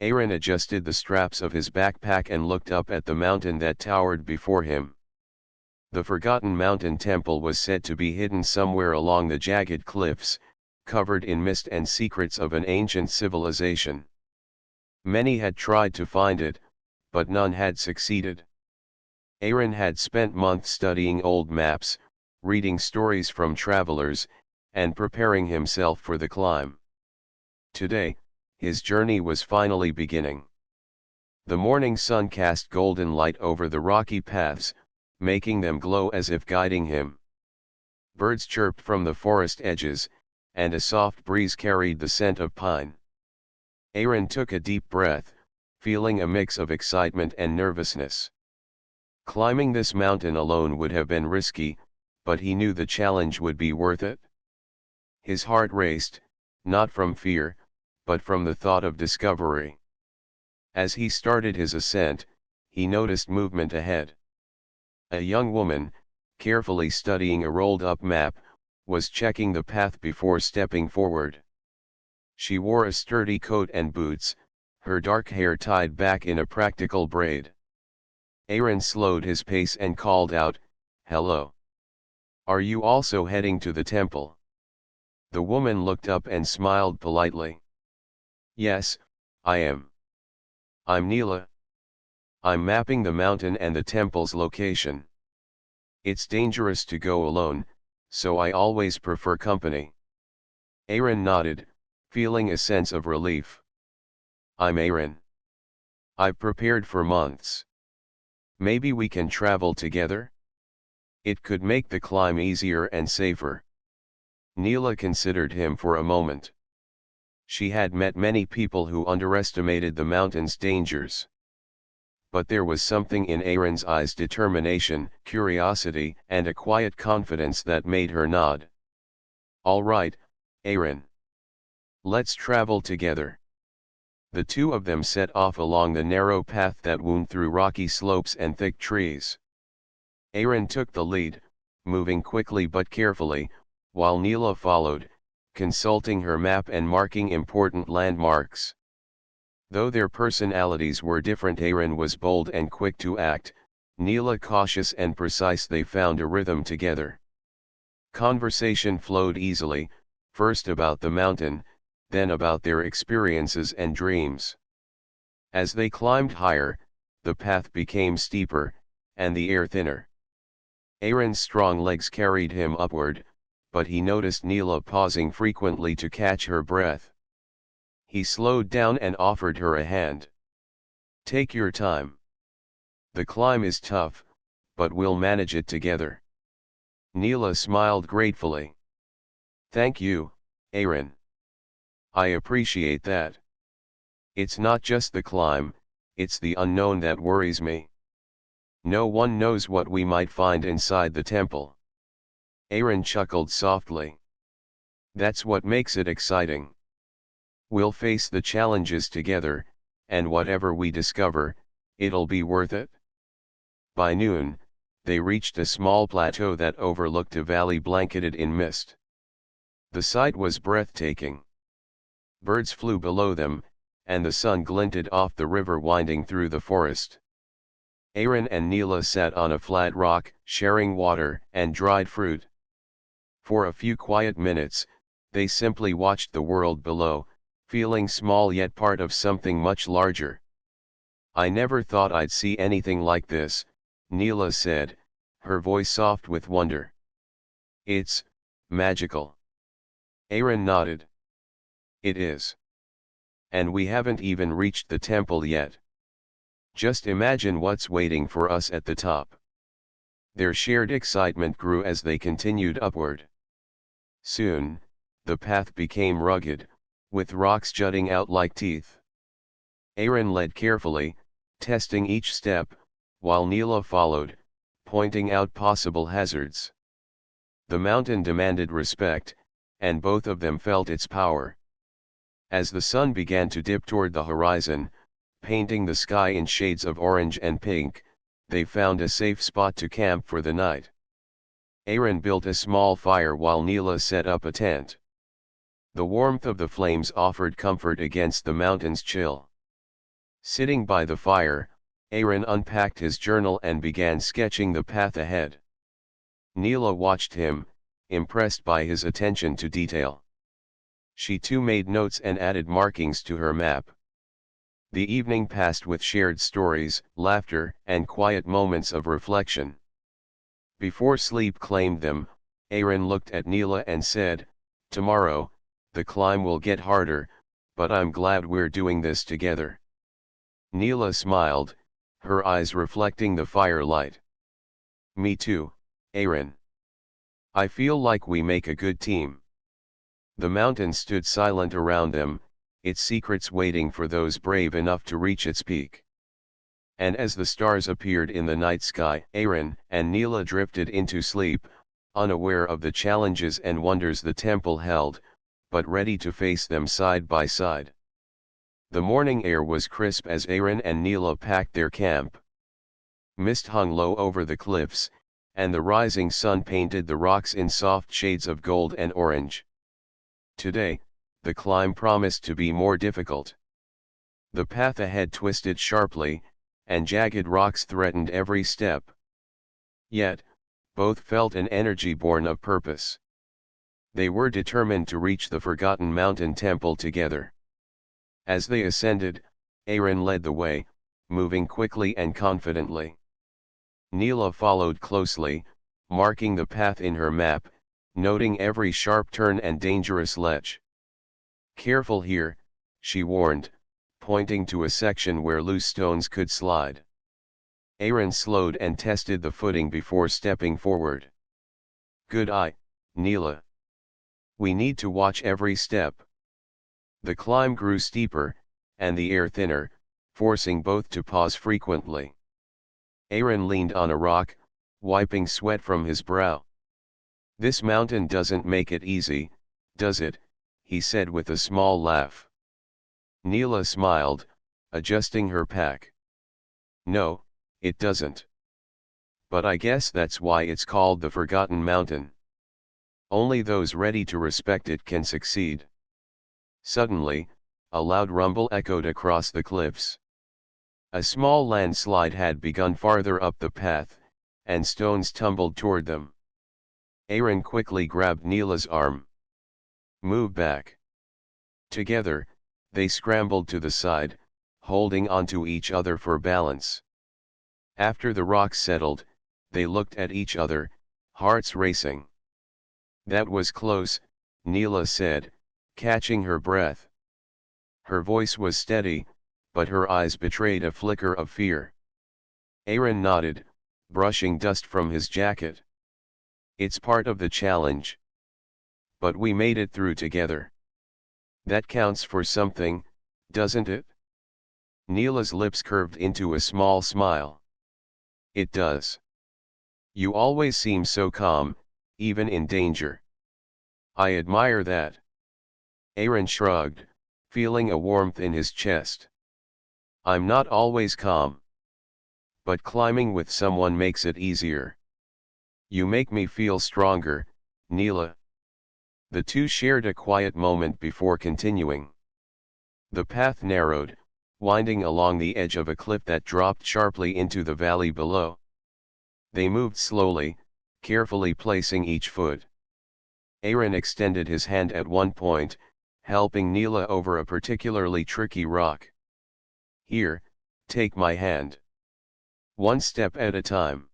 Aaron adjusted the straps of his backpack and looked up at the mountain that towered before him. The forgotten mountain temple was said to be hidden somewhere along the jagged cliffs, covered in mist and secrets of an ancient civilization. Many had tried to find it, but none had succeeded. Aaron had spent months studying old maps, reading stories from travelers, and preparing himself for the climb. Today, his journey was finally beginning. The morning sun cast golden light over the rocky paths, making them glow as if guiding him. Birds chirped from the forest edges, and a soft breeze carried the scent of pine. Aaron took a deep breath, feeling a mix of excitement and nervousness. Climbing this mountain alone would have been risky, but he knew the challenge would be worth it. His heart raced, not from fear, but from the thought of discovery. As he started his ascent, he noticed movement ahead. A young woman, carefully studying a rolled-up map, was checking the path before stepping forward. She wore a sturdy coat and boots, her dark hair tied back in a practical braid. Aaron slowed his pace and called out, "Hello. Are you also heading to the temple?" The woman looked up and smiled politely. "Yes, I am. I'm Neela. I'm mapping the mountain and the temple's location. It's dangerous to go alone, so I always prefer company." Aaron nodded, feeling a sense of relief. "I'm Aaron. I've prepared for months. Maybe we can travel together? It could make the climb easier and safer." Neela considered him for a moment. She had met many people who underestimated the mountain's dangers. But there was something in Aaron's eyes, determination, curiosity, and a quiet confidence that made her nod. "All right, Aaron. Let's travel together." The two of them set off along the narrow path that wound through rocky slopes and thick trees. Aaron took the lead, moving quickly but carefully, while Neela followed, consulting her map and marking important landmarks. Though their personalities were different, Aaron was bold and quick to act, Neela cautious and precise. They found a rhythm together. Conversation flowed easily, first about the mountain, then about their experiences and dreams. As they climbed higher, the path became steeper, and the air thinner. Aaron's strong legs carried him upward, but he noticed Neela pausing frequently to catch her breath. He slowed down and offered her a hand. "Take your time. The climb is tough, but we'll manage it together." Neela smiled gratefully. "Thank you, Aaron. I appreciate that. It's not just the climb, it's the unknown that worries me. No one knows what we might find inside the temple." Aaron chuckled softly. "That's what makes it exciting. We'll face the challenges together, and whatever we discover, it'll be worth it." By noon, they reached a small plateau that overlooked a valley blanketed in mist. The sight was breathtaking. Birds flew below them, and the sun glinted off the river winding through the forest. Aaron and Neela sat on a flat rock, sharing water and dried fruit. For a few quiet minutes, they simply watched the world below, feeling small yet part of something much larger. "I never thought I'd see anything like this," Neela said, her voice soft with wonder. "It's magical." Aaron nodded. "It is. And we haven't even reached the temple yet. Just imagine what's waiting for us at the top." Their shared excitement grew as they continued upward. Soon, the path became rugged, with rocks jutting out like teeth. Aaron led carefully, testing each step, while Neela followed, pointing out possible hazards. The mountain demanded respect, and both of them felt its power. As the sun began to dip toward the horizon, painting the sky in shades of orange and pink, they found a safe spot to camp for the night. Aaron built a small fire while Neela set up a tent. The warmth of the flames offered comfort against the mountain's chill. Sitting by the fire, Aaron unpacked his journal and began sketching the path ahead. Neela watched him, impressed by his attention to detail. She too made notes and added markings to her map. The evening passed with shared stories, laughter, and quiet moments of reflection. Before sleep claimed them, Aaron looked at Neela and said, "Tomorrow, the climb will get harder, but I'm glad we're doing this together." Neela smiled, her eyes reflecting the firelight. "Me too, Aaron. I feel like we make a good team." The mountain stood silent around them, its secrets waiting for those brave enough to reach its peak. And as the stars appeared in the night sky, Aaron and Neela drifted into sleep, unaware of the challenges and wonders the temple held, but ready to face them side by side. The morning air was crisp as Aaron and Neela packed their camp. Mist hung low over the cliffs, and the rising sun painted the rocks in soft shades of gold and orange. Today, the climb promised to be more difficult. The path ahead twisted sharply, and jagged rocks threatened every step. Yet, both felt an energy born of purpose. They were determined to reach the forgotten mountain temple together. As they ascended, Aaron led the way, moving quickly and confidently. Neela followed closely, marking the path in her map, noting every sharp turn and dangerous ledge. "Careful here," she warned, pointing to a section where loose stones could slide. Aaron slowed and tested the footing before stepping forward. "Good eye, Neela. We need to watch every step." The climb grew steeper, and the air thinner, forcing both to pause frequently. Aaron leaned on a rock, wiping sweat from his brow. "This mountain doesn't make it easy, does it?" he said with a small laugh. Neela smiled, adjusting her pack. "No, it doesn't. But I guess that's why it's called the Forgotten Mountain. Only those ready to respect it can succeed." Suddenly, a loud rumble echoed across the cliffs. A small landslide had begun farther up the path, and stones tumbled toward them. Aaron quickly grabbed Neela's arm. "Move back." Together, they scrambled to the side, holding onto each other for balance. After the rocks settled, they looked at each other, hearts racing. "That was close," Neela said, catching her breath. Her voice was steady, but her eyes betrayed a flicker of fear. Aaron nodded, brushing dust from his jacket. "It's part of the challenge. But we made it through together. That counts for something, doesn't it?" Neela's lips curved into a small smile. "It does. You always seem so calm, even in danger. I admire that." Aaron shrugged, feeling a warmth in his chest. "I'm not always calm. But climbing with someone makes it easier. You make me feel stronger, Neela." The two shared a quiet moment before continuing. The path narrowed, winding along the edge of a cliff that dropped sharply into the valley below. They moved slowly, carefully placing each foot. Aaron extended his hand at one point, helping Neela over a particularly tricky rock. "Here, take my hand. One step at a time."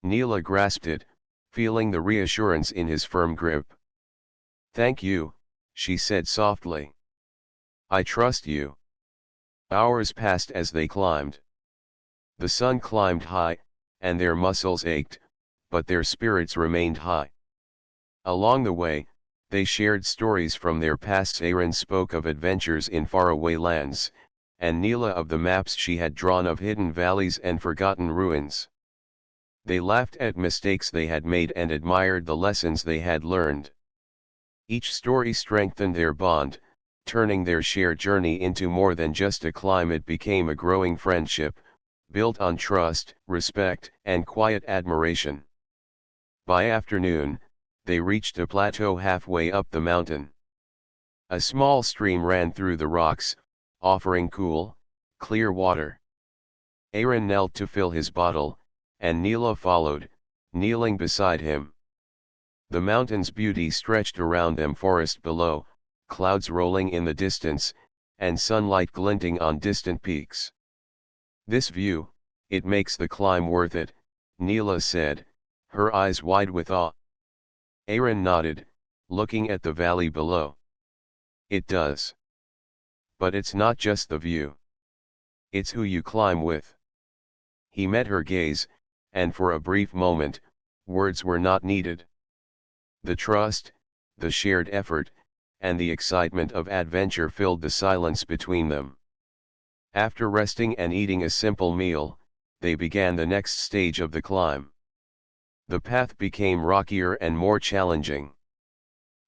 Neela grasped it, feeling the reassurance in his firm grip. "Thank you," she said softly. "I trust you." Hours passed as they climbed. The sun climbed high, and their muscles ached, but their spirits remained high. Along the way, they shared stories from their pasts. Aaron spoke of adventures in faraway lands, and Neela of the maps she had drawn of hidden valleys and forgotten ruins. They laughed at mistakes they had made and admired the lessons they had learned. Each story strengthened their bond, turning their shared journey into more than just a climb. It became a growing friendship, built on trust, respect, and quiet admiration. By afternoon, they reached a plateau halfway up the mountain. A small stream ran through the rocks, offering cool, clear water. Aaron knelt to fill his bottle, and Neela followed, kneeling beside him. The mountain's beauty stretched around them, forest below, clouds rolling in the distance, and sunlight glinting on distant peaks. "This view, it makes the climb worth it," Neela said, her eyes wide with awe. Aaron nodded, looking at the valley below. "It does. But it's not just the view. It's who you climb with." He met her gaze, and for a brief moment, words were not needed. The trust, the shared effort, and the excitement of adventure filled the silence between them. After resting and eating a simple meal, they began the next stage of the climb. The path became rockier and more challenging.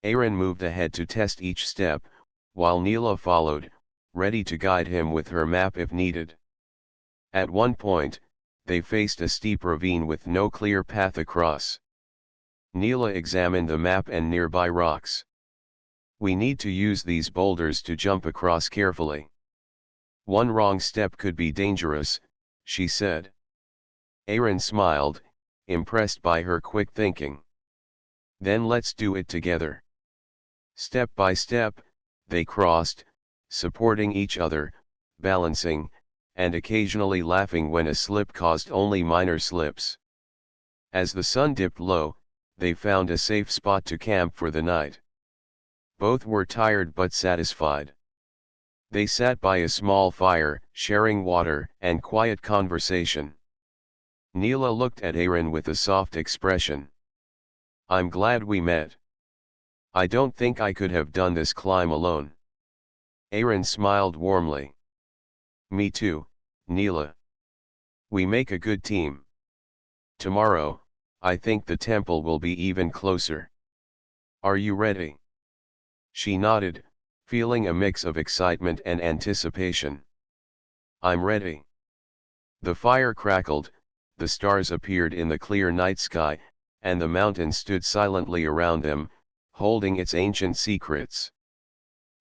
Aaron moved ahead to test each step, while Neela followed, ready to guide him with her map if needed. At one point, they faced a steep ravine with no clear path across. Neela examined the map and nearby rocks. "We need to use these boulders to jump across carefully. One wrong step could be dangerous," she said. Aaron smiled, impressed by her quick thinking. "Then let's do it together." Step by step, they crossed, supporting each other, balancing, and occasionally laughing when a slip caused only minor slips. As the sun dipped low, they found a safe spot to camp for the night. Both were tired but satisfied. They sat by a small fire, sharing water and quiet conversation. Neela looked at Aaron with a soft expression. "I'm glad we met. I don't think I could have done this climb alone." Aaron smiled warmly. "Me too, Neela. We make a good team. Tomorrow, I think the temple will be even closer. Are you ready?" She nodded, feeling a mix of excitement and anticipation. "I'm ready." The fire crackled, the stars appeared in the clear night sky, and the mountain stood silently around them, holding its ancient secrets.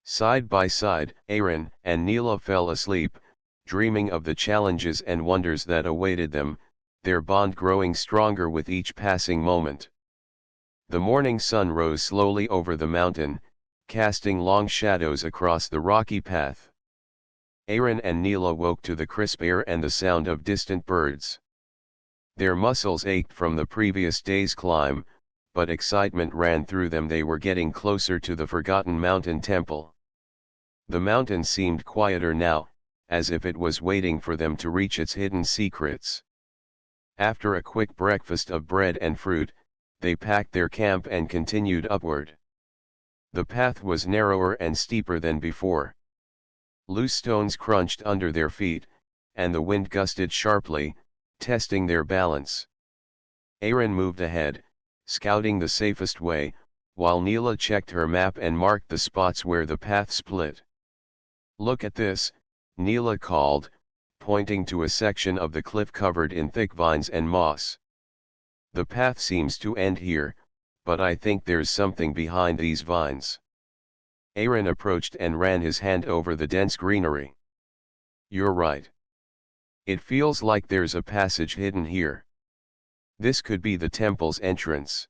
Side by side, Aaron and Neela fell asleep, dreaming of the challenges and wonders that awaited them, their bond growing stronger with each passing moment. The morning sun rose slowly over the mountain, casting long shadows across the rocky path. Aaron and Neela woke to the crisp air and the sound of distant birds. Their muscles ached from the previous day's climb, but excitement ran through them. They were getting closer to the forgotten mountain temple. The mountain seemed quieter now, as if it was waiting for them to reach its hidden secrets. After a quick breakfast of bread and fruit, they packed their camp and continued upward. The path was narrower and steeper than before. Loose stones crunched under their feet, and the wind gusted sharply, testing their balance. Aaron moved ahead, scouting the safest way, while Neela checked her map and marked the spots where the path split. "Look at this," Neela called, pointing to a section of the cliff covered in thick vines and moss. "The path seems to end here, but I think there's something behind these vines." Aaron approached and ran his hand over the dense greenery. "You're right. It feels like there's a passage hidden here. This could be the temple's entrance."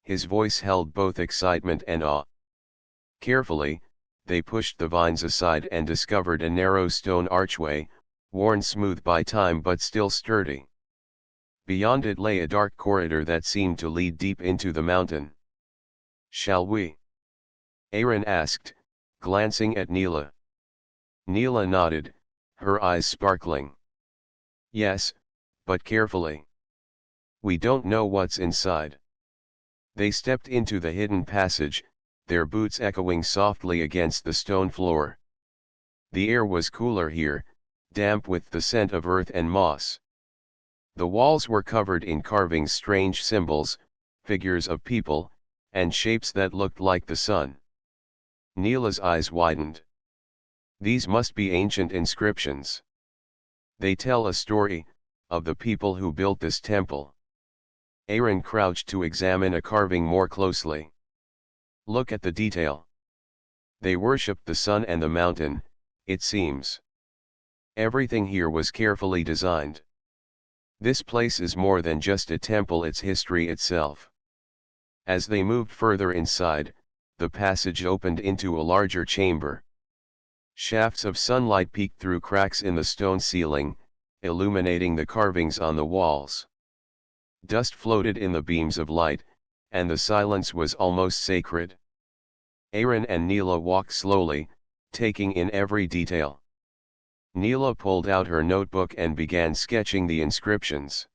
His voice held both excitement and awe. Carefully, they pushed the vines aside and discovered a narrow stone archway, worn smooth by time but still sturdy. Beyond it lay a dark corridor that seemed to lead deep into the mountain. "Shall we?" Aaron asked, glancing at Neela. Neela nodded, her eyes sparkling. "Yes, but carefully. We don't know what's inside." They stepped into the hidden passage, their boots echoing softly against the stone floor. The air was cooler here, damp with the scent of earth and moss. The walls were covered in carvings, strange symbols, figures of people, and shapes that looked like the sun. Neela's eyes widened. "These must be ancient inscriptions. They tell a story, of the people who built this temple." Aaron crouched to examine a carving more closely. "Look at the detail. They worshipped the sun and the mountain, it seems." Everything here was carefully designed. This place is more than just a temple, it's history itself. As they moved further inside, the passage opened into a larger chamber. Shafts of sunlight peeked through cracks in the stone ceiling, illuminating the carvings on the walls. Dust floated in the beams of light, and the silence was almost sacred. Aaron and Neela walked slowly, taking in every detail. Neela pulled out her notebook and began sketching the inscriptions.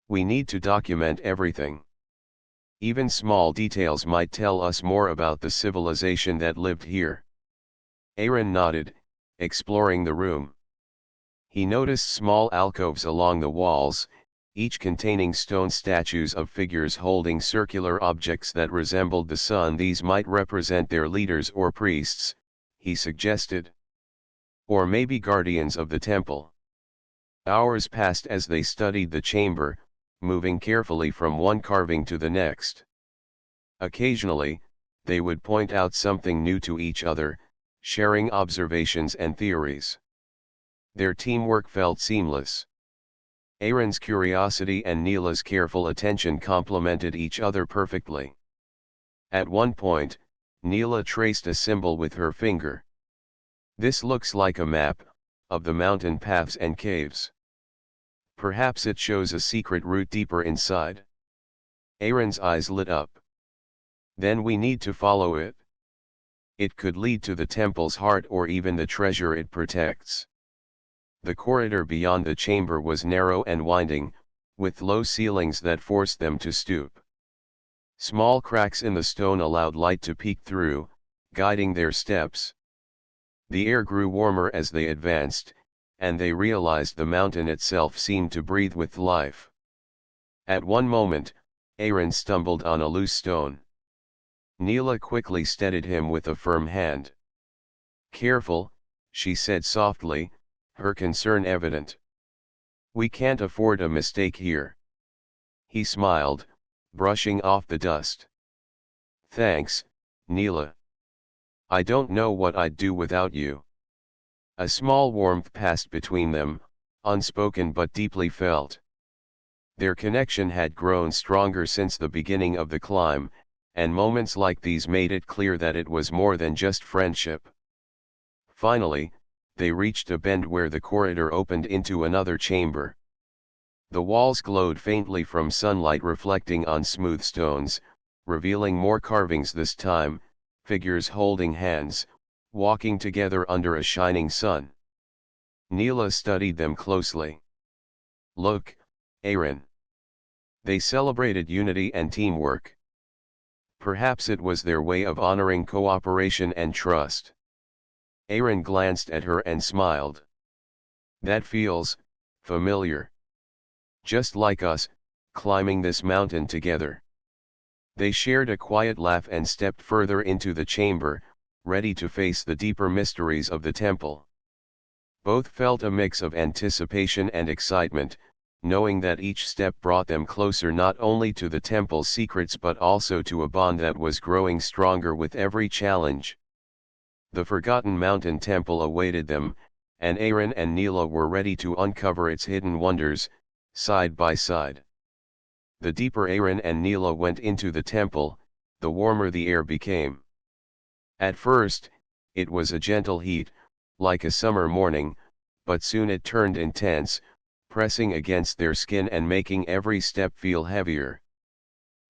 We need to document everything. Even small details might tell us more about the civilization that lived here. Aaron nodded, exploring the room. He noticed small alcoves along the walls, each containing stone statues of figures holding circular objects that resembled the sun. These might represent their leaders or priests, he suggested. Or maybe guardians of the temple. Hours passed as they studied the chamber, moving carefully from one carving to the next. Occasionally, they would point out something new to each other, sharing observations and theories. Their teamwork felt seamless. Aaron's curiosity and Neela's careful attention complemented each other perfectly. At one point, Neela traced a symbol with her finger. This looks like a map of the mountain paths and caves. Perhaps it shows a secret route deeper inside. Aaron's eyes lit up. Then we need to follow it. It could lead to the temple's heart or even the treasure it protects. The corridor beyond the chamber was narrow and winding, with low ceilings that forced them to stoop. Small cracks in the stone allowed light to peek through, guiding their steps. The air grew warmer as they advanced, and they realized the mountain itself seemed to breathe with life. At one moment, Aaron stumbled on a loose stone. Neela quickly steadied him with a firm hand. "Careful," she said softly, her concern evident. "We can't afford a mistake here." He smiled, brushing off the dust. "Thanks, Neela. I don't know what I'd do without you." A small warmth passed between them, unspoken but deeply felt. Their connection had grown stronger since the beginning of the climb, and moments like these made it clear that it was more than just friendship. Finally, they reached a bend where the corridor opened into another chamber. The walls glowed faintly from sunlight reflecting on smooth stones, revealing more carvings this time, figures holding hands, walking together under a shining sun. Neela studied them closely. "Look, Aaron." They celebrated unity and teamwork. Perhaps it was their way of honoring cooperation and trust. Aaron glanced at her and smiled. "That feels familiar. Just like us, climbing this mountain together." They shared a quiet laugh and stepped further into the chamber, ready to face the deeper mysteries of the temple. Both felt a mix of anticipation and excitement, knowing that each step brought them closer not only to the temple's secrets but also to a bond that was growing stronger with every challenge. The Forgotten Mountain Temple awaited them, and Aaron and Neela were ready to uncover its hidden wonders, side by side. The deeper Aaron and Neela went into the temple, the warmer the air became. At first, it was a gentle heat, like a summer morning, but soon it turned intense, pressing against their skin and making every step feel heavier.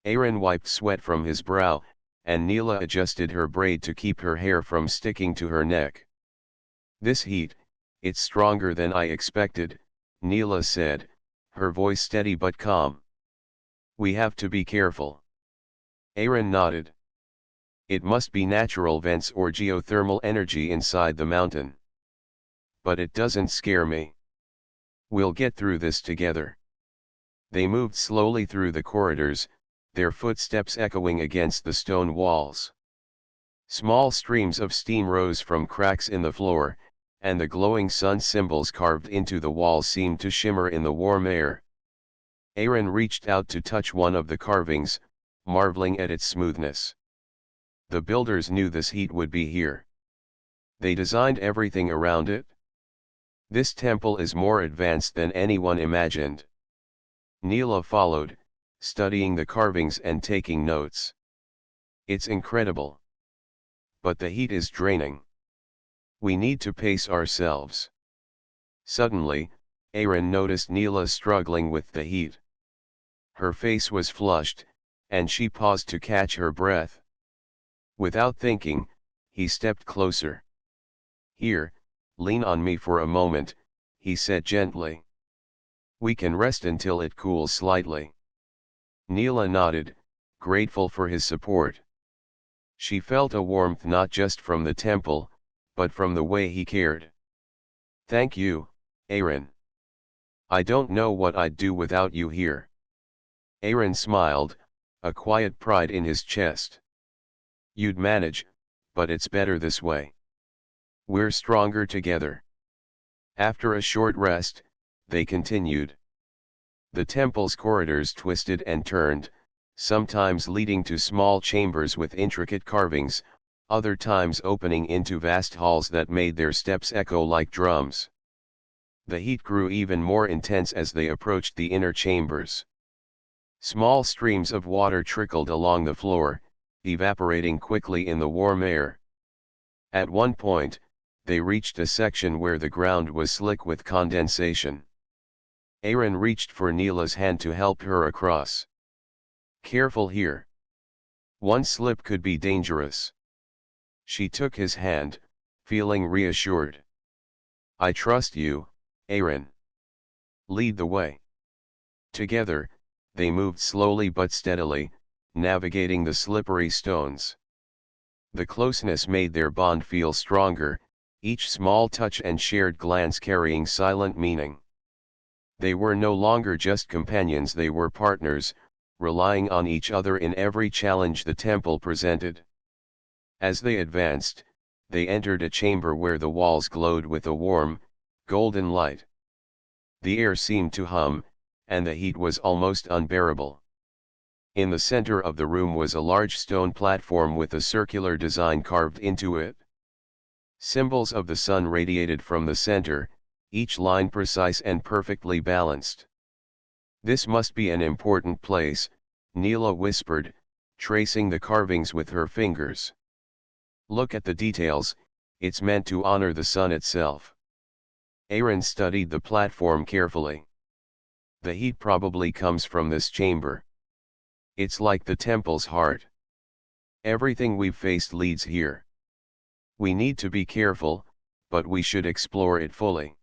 Aaron wiped sweat from his brow, and Neela adjusted her braid to keep her hair from sticking to her neck. "This heat, it's stronger than I expected," Neela said, her voice steady but calm. "We have to be careful." Aaron nodded. "It must be natural vents or geothermal energy inside the mountain. But it doesn't scare me. We'll get through this together." They moved slowly through the corridors, their footsteps echoing against the stone walls. Small streams of steam rose from cracks in the floor, and the glowing sun symbols carved into the walls seemed to shimmer in the warm air. Aaron reached out to touch one of the carvings, marveling at its smoothness. The builders knew this heat would be here. They designed everything around it. This temple is more advanced than anyone imagined. Neela followed, studying the carvings and taking notes. It's incredible. But the heat is draining. We need to pace ourselves. Suddenly, Aaron noticed Neela struggling with the heat. Her face was flushed, and she paused to catch her breath. Without thinking, he stepped closer. "Here, lean on me for a moment," he said gently. "We can rest until it cools slightly." Neela nodded, grateful for his support. She felt a warmth not just from the temple, but from the way he cared. "Thank you, Aaron. I don't know what I'd do without you here." Aaron smiled, a quiet pride in his chest. "You'd manage, but it's better this way. We're stronger together." After a short rest, they continued. The temple's corridors twisted and turned, sometimes leading to small chambers with intricate carvings, other times opening into vast halls that made their steps echo like drums. The heat grew even more intense as they approached the inner chambers. Small streams of water trickled along the floor, evaporating quickly in the warm air. At one point, they reached a section where the ground was slick with condensation. Aaron reached for Neela's hand to help her across. "Careful here. One slip could be dangerous." She took his hand, feeling reassured. "I trust you, Aaron. Lead the way." Together, they moved slowly but steadily, navigating the slippery stones. The closeness made their bond feel stronger, each small touch and shared glance carrying silent meaning. They were no longer just companions, they were partners, relying on each other in every challenge the temple presented. As they advanced, they entered a chamber where the walls glowed with a warm, golden light. The air seemed to hum, and the heat was almost unbearable. In the center of the room was a large stone platform with a circular design carved into it. Symbols of the sun radiated from the center, each line precise and perfectly balanced. "This must be an important place," Neela whispered, tracing the carvings with her fingers. "Look at the details, it's meant to honor the sun itself." Aaron studied the platform carefully. "The heat probably comes from this chamber. It's like the temple's heart. Everything we've faced leads here. We need to be careful, but we should explore it fully."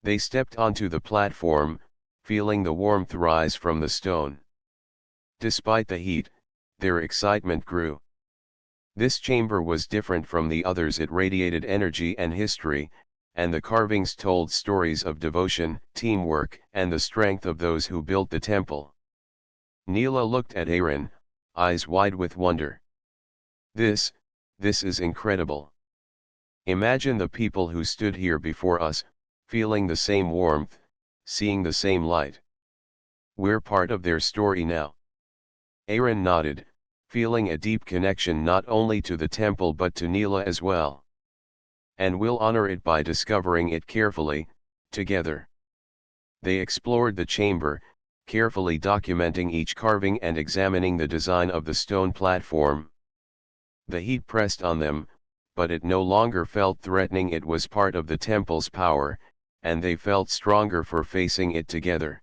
They stepped onto the platform, feeling the warmth rise from the stone. Despite the heat, their excitement grew. This chamber was different from the others, it radiated energy and history, and the carvings told stories of devotion, teamwork, and the strength of those who built the temple. Neela looked at Aaron, eyes wide with wonder. This is incredible. Imagine the people who stood here before us, feeling the same warmth, seeing the same light. We're part of their story now." Aaron nodded, feeling a deep connection not only to the temple but to Neela as well. "And we'll honor it by discovering it carefully, together." They explored the chamber, carefully documenting each carving and examining the design of the stone platform. The heat pressed on them, but it no longer felt threatening. It was part of the temple's power, and they felt stronger for facing it together.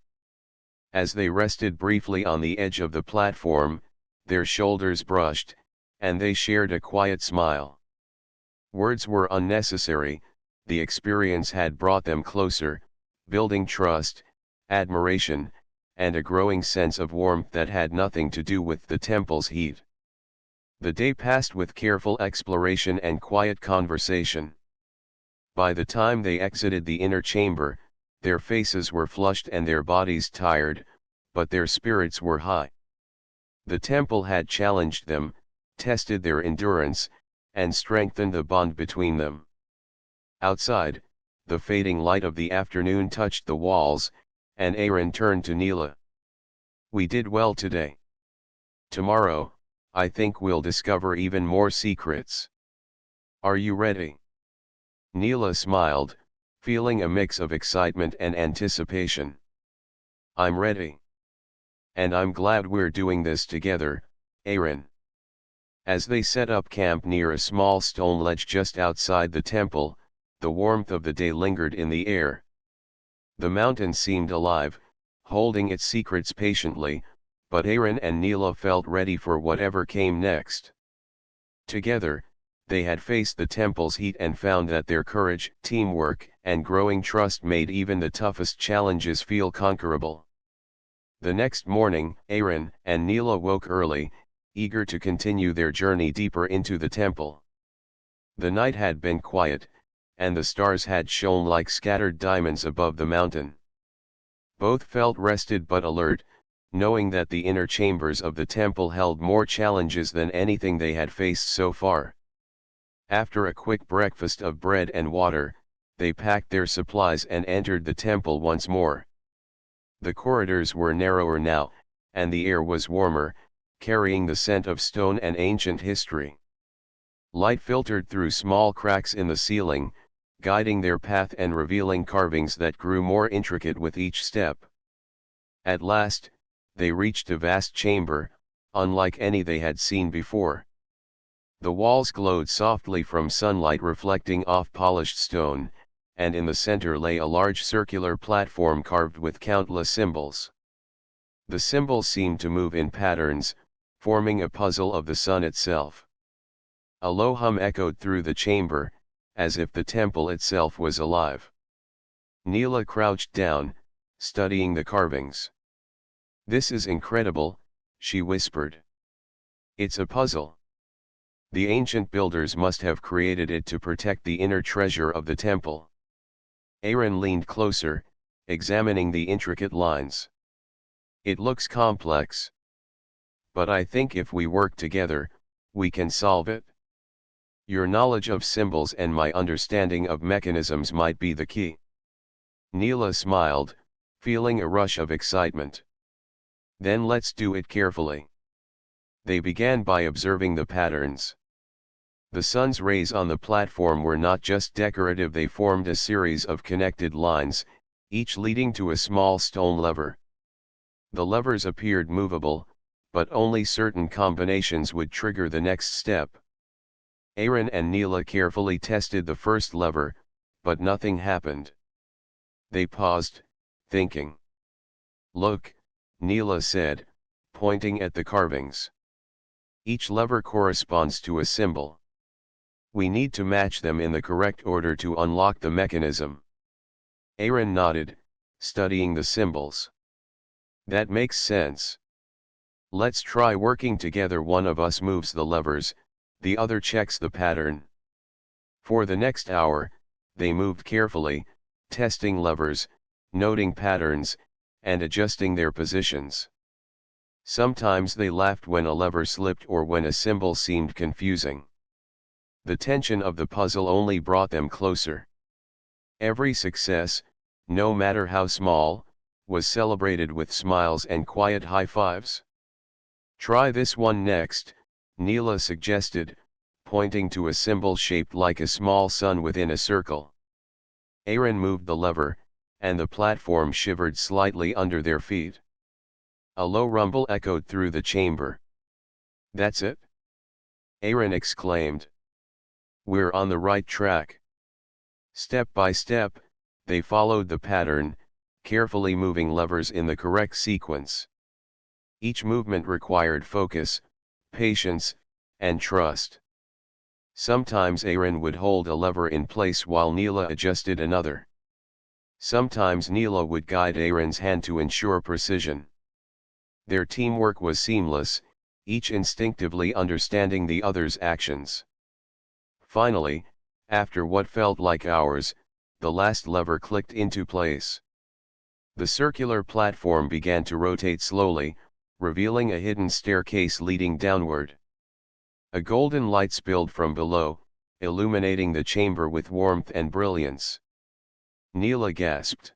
As they rested briefly on the edge of the platform, their shoulders brushed, and they shared a quiet smile. Words were unnecessary, the experience had brought them closer, building trust, admiration, and a growing sense of warmth that had nothing to do with the temple's heat. The day passed with careful exploration and quiet conversation. By the time they exited the inner chamber, their faces were flushed and their bodies tired, but their spirits were high. The temple had challenged them, tested their endurance, and strengthened the bond between them. Outside, the fading light of the afternoon touched the walls, and Aaron turned to Neela. "We did well today. Tomorrow, I think we'll discover even more secrets. Are you ready?" Neela smiled, feeling a mix of excitement and anticipation. "I'm ready. And I'm glad we're doing this together, Aaron." As they set up camp near a small stone ledge just outside the temple, the warmth of the day lingered in the air. The mountain seemed alive, holding its secrets patiently, but Aaron and Neela felt ready for whatever came next. Together, they had faced the temple's heat and found that their courage, teamwork, and growing trust made even the toughest challenges feel conquerable. The next morning, Aaron and Neela woke early, eager to continue their journey deeper into the temple. The night had been quiet, and the stars had shone like scattered diamonds above the mountain. Both felt rested but alert, knowing that the inner chambers of the temple held more challenges than anything they had faced so far. After a quick breakfast of bread and water, they packed their supplies and entered the temple once more. The corridors were narrower now, and the air was warmer, carrying the scent of stone and ancient history. Light filtered through small cracks in the ceiling, guiding their path and revealing carvings that grew more intricate with each step. At last, they reached a vast chamber, unlike any they had seen before. The walls glowed softly from sunlight reflecting off polished stone, and in the center lay a large circular platform carved with countless symbols. The symbols seemed to move in patterns, forming a puzzle of the sun itself. A low hum echoed through the chamber, as if the temple itself was alive. Neela crouched down, studying the carvings. "This is incredible," she whispered. "It's a puzzle. The ancient builders must have created it to protect the inner treasure of the temple." Aaron leaned closer, examining the intricate lines. "It looks complex. But I think if we work together, we can solve it. Your knowledge of symbols and my understanding of mechanisms might be the key." Neela smiled, feeling a rush of excitement. "Then let's do it carefully." They began by observing the patterns. The sun's rays on the platform were not just decorative, they formed a series of connected lines, each leading to a small stone lever. The levers appeared movable, but only certain combinations would trigger the next step. Aaron and Neela carefully tested the first lever, but nothing happened. They paused, thinking. "Look," Neela said, pointing at the carvings. "Each lever corresponds to a symbol. We need to match them in the correct order to unlock the mechanism." Aaron nodded, studying the symbols. "That makes sense. Let's try working together. One of us moves the levers, the other checks the pattern." For the next hour, they moved carefully, testing levers, noting patterns, and adjusting their positions. Sometimes they laughed when a lever slipped or when a symbol seemed confusing. The tension of the puzzle only brought them closer. Every success, no matter how small, was celebrated with smiles and quiet high fives. "Try this one next," Neela suggested, pointing to a symbol shaped like a small sun within a circle. Aaron moved the lever, and the platform shivered slightly under their feet. A low rumble echoed through the chamber. "That's it?" Aaron exclaimed. "We're on the right track." Step by step, they followed the pattern, carefully moving levers in the correct sequence. Each movement required focus, patience, and trust. Sometimes Aaron would hold a lever in place while Neela adjusted another. Sometimes Neela would guide Aaron's hand to ensure precision. Their teamwork was seamless, each instinctively understanding the other's actions. Finally, after what felt like hours, the last lever clicked into place. The circular platform began to rotate slowly, revealing a hidden staircase leading downward. A golden light spilled from below, illuminating the chamber with warmth and brilliance. Neela gasped.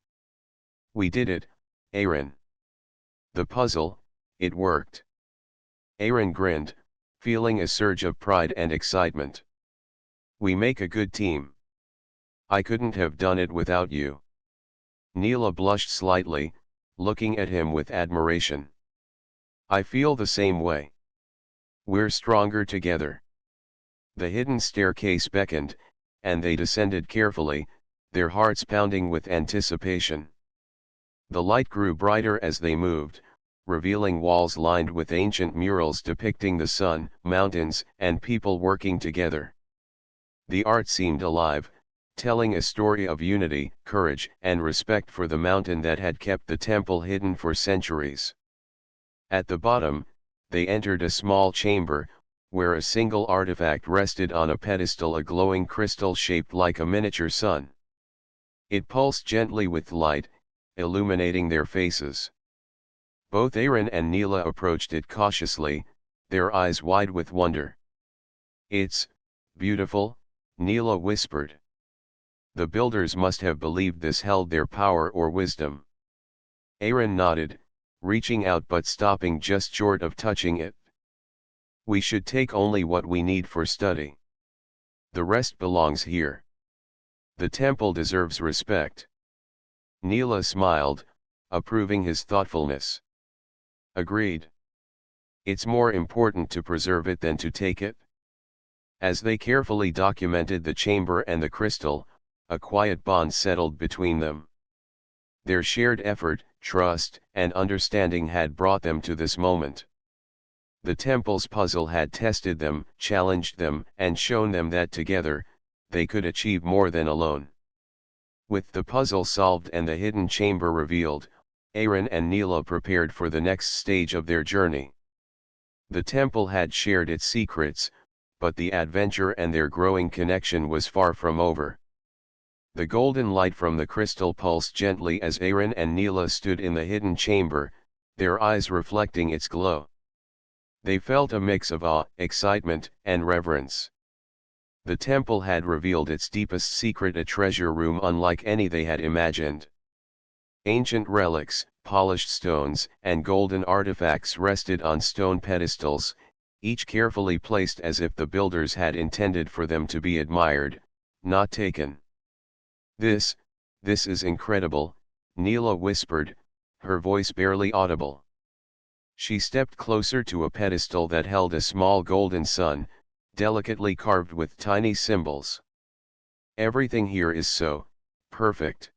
"We did it, Aaron. The puzzle, it worked." Aaron grinned, feeling a surge of pride and excitement. "We make a good team." I couldn't have done it without you. Neela blushed slightly, looking at him with admiration. I feel the same way. We're stronger together. The hidden staircase beckoned, and they descended carefully, their hearts pounding with anticipation. The light grew brighter as they moved, revealing walls lined with ancient murals depicting the sun, mountains, and people working together. The art seemed alive, telling a story of unity, courage, and respect for the mountain that had kept the temple hidden for centuries. At the bottom, they entered a small chamber, where a single artifact rested on a pedestal, a glowing crystal shaped like a miniature sun. It pulsed gently with light, illuminating their faces. Both Aaron and Neela approached it cautiously, their eyes wide with wonder. It's beautiful, Neela whispered. The builders must have believed this held their power or wisdom. Aaron nodded, reaching out but stopping just short of touching it. We should take only what we need for study. The rest belongs here. The temple deserves respect. Neela smiled, approving his thoughtfulness. Agreed. It's more important to preserve it than to take it. As they carefully documented the chamber and the crystal, a quiet bond settled between them. Their shared effort, trust, and understanding had brought them to this moment. The temple's puzzle had tested them, challenged them, and shown them that together, they could achieve more than alone. With the puzzle solved and the hidden chamber revealed, Aaron and Neela prepared for the next stage of their journey. The temple had shared its secrets, but the adventure and their growing connection was far from over. The golden light from the crystal pulsed gently as Aaron and Neela stood in the hidden chamber, their eyes reflecting its glow. They felt a mix of awe, excitement, and reverence. The temple had revealed its deepest secret, a treasure room unlike any they had imagined. Ancient relics, polished stones, and golden artifacts rested on stone pedestals, each carefully placed as if the builders had intended for them to be admired, not taken. This is incredible, Neela whispered, her voice barely audible. She stepped closer to a pedestal that held a small golden sun, delicately carved with tiny symbols. Everything here is so perfect.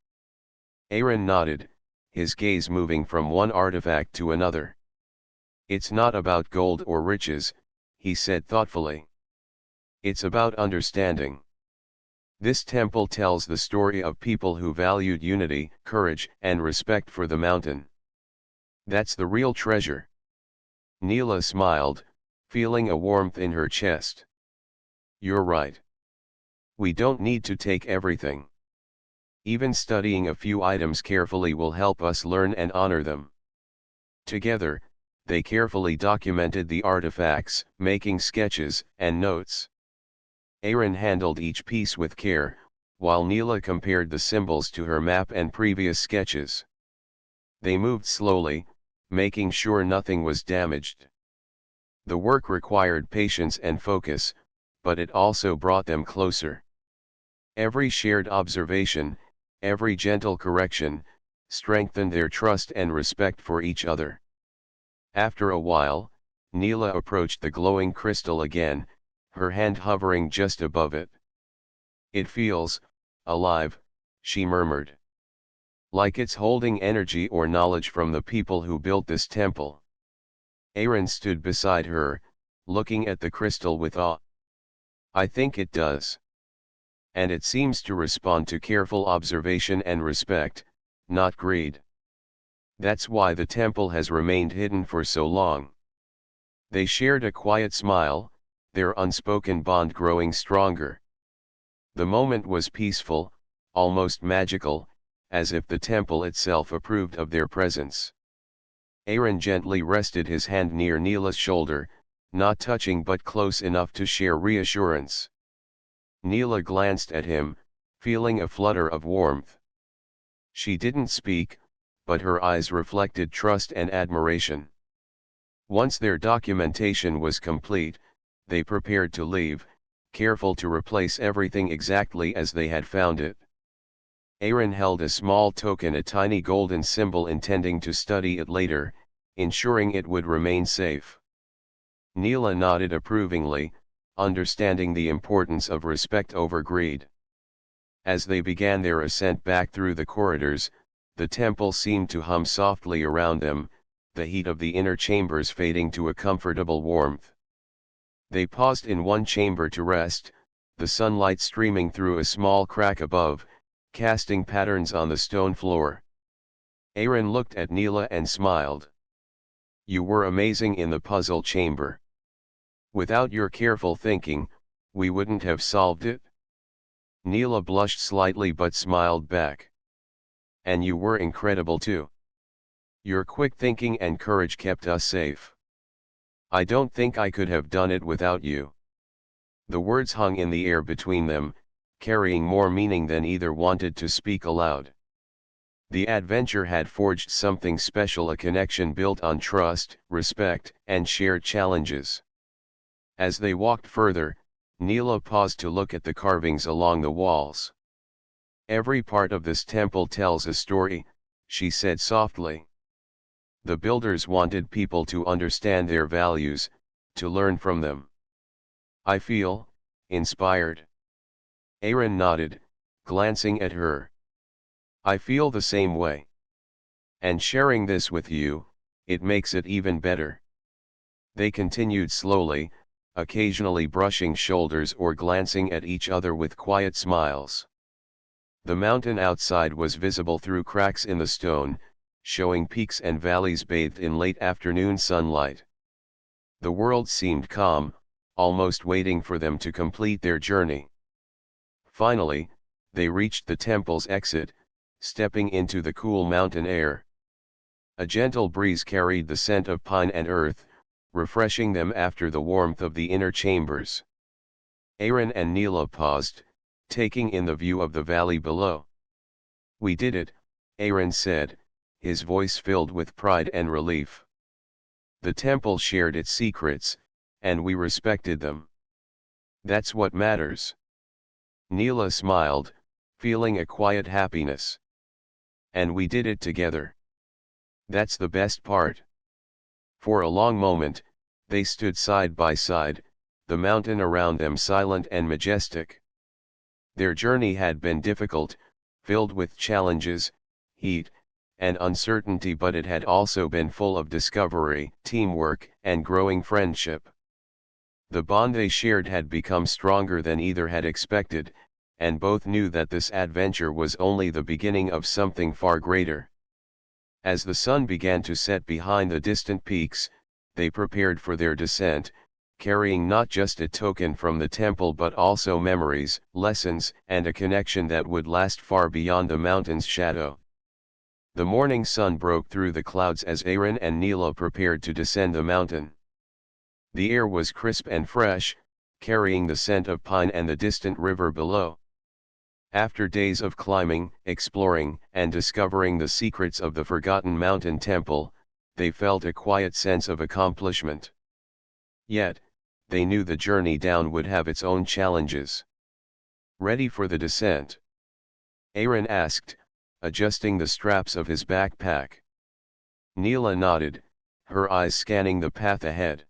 Aaron nodded, his gaze moving from one artifact to another. It's not about gold or riches, he said thoughtfully. It's about understanding. This temple tells the story of people who valued unity, courage, and respect for the mountain. That's the real treasure. Neela smiled, feeling a warmth in her chest. You're right. We don't need to take everything. Even studying a few items carefully will help us learn and honor them. Together, they carefully documented the artifacts, making sketches and notes. Aaron handled each piece with care, while Neela compared the symbols to her map and previous sketches. They moved slowly, making sure nothing was damaged. The work required patience and focus, but it also brought them closer. Every shared observation, every gentle correction, strengthened their trust and respect for each other. After a while, Neela approached the glowing crystal again, her hand hovering just above it. It feels alive, she murmured. Like it's holding energy or knowledge from the people who built this temple. Aaron stood beside her, looking at the crystal with awe. I think it does. And it seems to respond to careful observation and respect, not greed. That's why the temple has remained hidden for so long. They shared a quiet smile, their unspoken bond growing stronger. The moment was peaceful, almost magical, as if the temple itself approved of their presence. Aaron gently rested his hand near Neela's shoulder, not touching but close enough to share reassurance. Neela glanced at him, feeling a flutter of warmth. She didn't speak, but her eyes reflected trust and admiration. Once their documentation was complete, they prepared to leave, careful to replace everything exactly as they had found it. Aaron held a small token, a tiny golden symbol, intending to study it later, ensuring it would remain safe. Neela nodded approvingly, understanding the importance of respect over greed. As they began their ascent back through the corridors, the temple seemed to hum softly around them, the heat of the inner chambers fading to a comfortable warmth. They paused in one chamber to rest, the sunlight streaming through a small crack above, casting patterns on the stone floor. Aaron looked at Neela and smiled. "You were amazing in the puzzle chamber. Without your careful thinking, we wouldn't have solved it." Neela blushed slightly but smiled back. "And you were incredible too. Your quick thinking and courage kept us safe. I don't think I could have done it without you." The words hung in the air between them, carrying more meaning than either wanted to speak aloud. The adventure had forged something special, a connection built on trust, respect, and shared challenges. As they walked further, Neela paused to look at the carvings along the walls. "Every part of this temple tells a story," she said softly. "The builders wanted people to understand their values, to learn from them. I feel inspired." Aaron nodded, glancing at her. "I feel the same way. And sharing this with you, it makes it even better." They continued slowly, occasionally brushing shoulders or glancing at each other with quiet smiles. The mountain outside was visible through cracks in the stone, showing peaks and valleys bathed in late afternoon sunlight. The world seemed calm, almost waiting for them to complete their journey. Finally, they reached the temple's exit, stepping into the cool mountain air. A gentle breeze carried the scent of pine and earth, refreshing them after the warmth of the inner chambers. Aaron and Neela paused, taking in the view of the valley below. "We did it," Aaron said, his voice filled with pride and relief. "The temple shared its secrets, and we respected them. That's what matters." Neela smiled, feeling a quiet happiness. "And we did it together. That's the best part." For a long moment, they stood side by side, the mountain around them silent and majestic. Their journey had been difficult, filled with challenges, heat, and uncertainty, but it had also been full of discovery, teamwork, and growing friendship. The bond they shared had become stronger than either had expected, and both knew that this adventure was only the beginning of something far greater. As the sun began to set behind the distant peaks, they prepared for their descent, carrying not just a token from the temple but also memories, lessons, and a connection that would last far beyond the mountain's shadow. The morning sun broke through the clouds as Aaron and Neela prepared to descend the mountain. The air was crisp and fresh, carrying the scent of pine and the distant river below. After days of climbing, exploring, and discovering the secrets of the forgotten mountain temple, they felt a quiet sense of accomplishment. Yet, they knew the journey down would have its own challenges. "Ready for the descent?" Aaron asked, adjusting the straps of his backpack. Neela nodded, her eyes scanning the path ahead.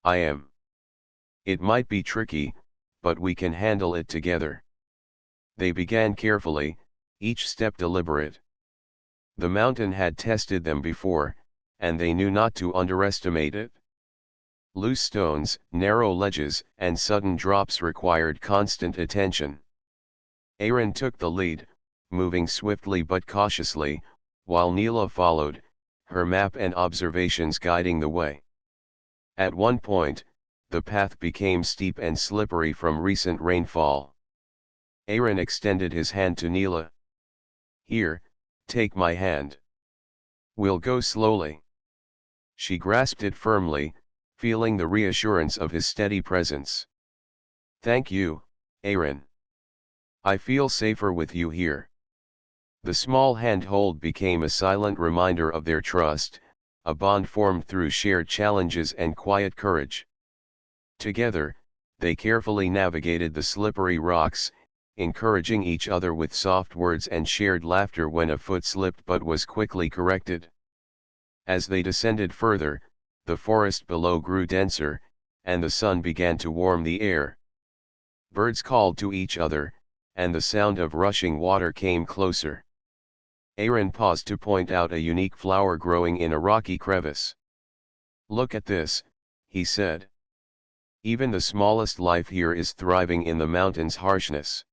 "I am. It might be tricky, but we can handle it together." They began carefully, each step deliberate. The mountain had tested them before, and they knew not to underestimate it. Loose stones, narrow ledges, and sudden drops required constant attention. Aaron took the lead, moving swiftly but cautiously, while Neela followed, her map and observations guiding the way. At one point, the path became steep and slippery from recent rainfall. Aaron extended his hand to Neela. "Here, take my hand. We'll go slowly." She grasped it firmly, feeling the reassurance of his steady presence. "Thank you, Aaron. I feel safer with you here." The small handhold became a silent reminder of their trust, a bond formed through shared challenges and quiet courage. Together, they carefully navigated the slippery rocks, encouraging each other with soft words and shared laughter when a foot slipped but was quickly corrected. As they descended further, the forest below grew denser, and the sun began to warm the air. Birds called to each other, and the sound of rushing water came closer. Aaron paused to point out a unique flower growing in a rocky crevice. "Look at this," he said. "Even the smallest life here is thriving in the mountain's harshness.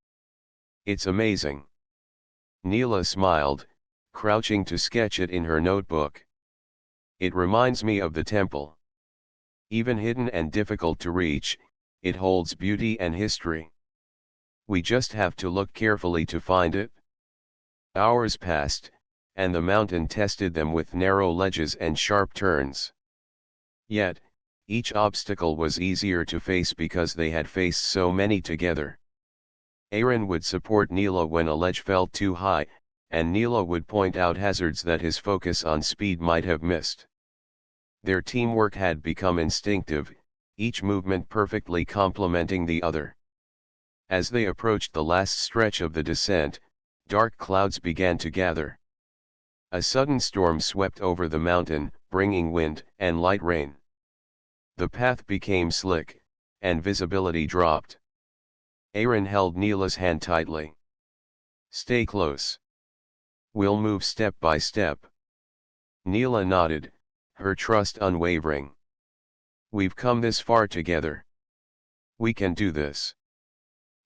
It's amazing." Neela smiled, crouching to sketch it in her notebook. "It reminds me of the temple. Even hidden and difficult to reach, it holds beauty and history. We just have to look carefully to find it." Hours passed, and the mountain tested them with narrow ledges and sharp turns. Yet, each obstacle was easier to face because they had faced so many together. Aaron would support Neela when a ledge felt too high, and Neela would point out hazards that his focus on speed might have missed. Their teamwork had become instinctive, each movement perfectly complementing the other. As they approached the last stretch of the descent, dark clouds began to gather. A sudden storm swept over the mountain, bringing wind and light rain. The path became slick, and visibility dropped. Aaron held Neela's hand tightly. "Stay close. We'll move step by step." Neela nodded, her trust unwavering. "We've come this far together. We can do this."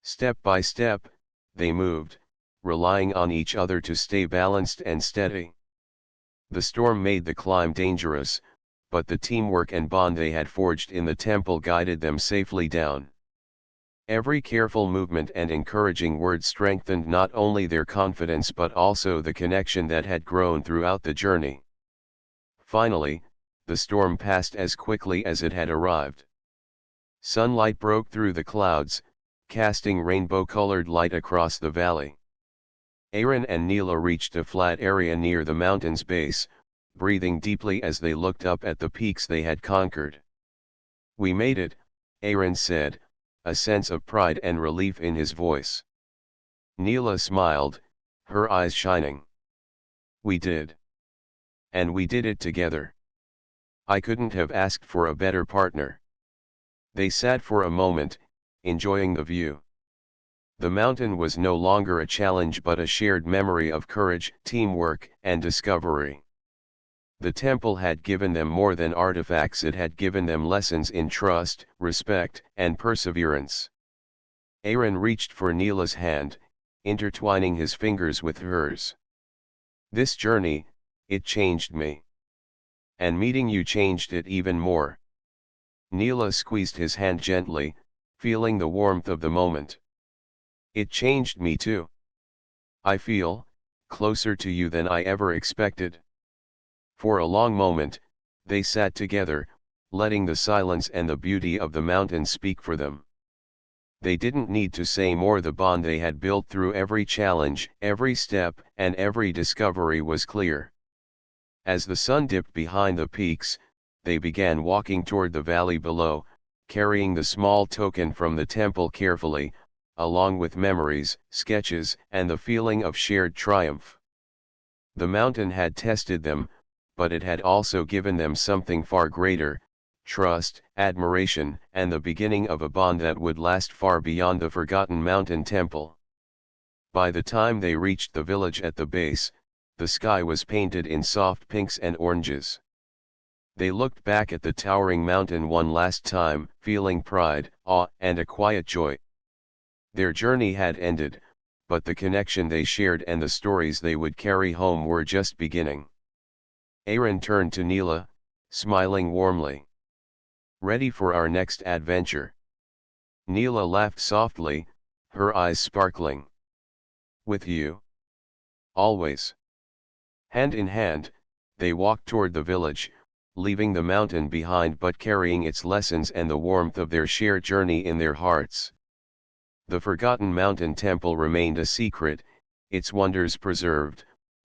Step by step, they moved, relying on each other to stay balanced and steady. The storm made the climb dangerous, but the teamwork and bond they had forged in the temple guided them safely down. Every careful movement and encouraging word strengthened not only their confidence but also the connection that had grown throughout the journey. Finally, the storm passed as quickly as it had arrived. Sunlight broke through the clouds, casting rainbow-colored light across the valley. Aaron and Neela reached a flat area near the mountain's base, breathing deeply as they looked up at the peaks they had conquered. "We made it," Aaron said, a sense of pride and relief in his voice. Neela smiled, her eyes shining. "We did. And we did it together. I couldn't have asked for a better partner." They sat for a moment, enjoying the view. The mountain was no longer a challenge but a shared memory of courage, teamwork, and discovery. The temple had given them more than artifacts, it had given them lessons in trust, respect, and perseverance. Aaron reached for Neela's hand, intertwining his fingers with hers. "This journey, it changed me. And meeting you changed it even more." Neela squeezed his hand gently, feeling the warmth of the moment. "It changed me too. I feel closer to you than I ever expected." For a long moment, they sat together, letting the silence and the beauty of the mountain speak for them. They didn't need to say more. The bond they had built through every challenge, every step, and every discovery was clear. As the sun dipped behind the peaks, they began walking toward the valley below, carrying the small token from the temple carefully, along with memories, sketches, and the feeling of shared triumph. The mountain had tested them, but it had also given them something far greater: trust, admiration, and the beginning of a bond that would last far beyond the forgotten mountain temple. By the time they reached the village at the base, the sky was painted in soft pinks and oranges. They looked back at the towering mountain one last time, feeling pride, awe, and a quiet joy. Their journey had ended, but the connection they shared and the stories they would carry home were just beginning. Aaron turned to Neela, smiling warmly. "Ready for our next adventure?" Neela laughed softly, her eyes sparkling. "With you? Always." Hand in hand, they walked toward the village, leaving the mountain behind but carrying its lessons and the warmth of their shared journey in their hearts. The forgotten mountain temple remained a secret, its wonders preserved,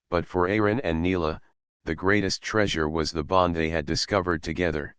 but for Aaron and Neela, the greatest treasure was the bond they had discovered together.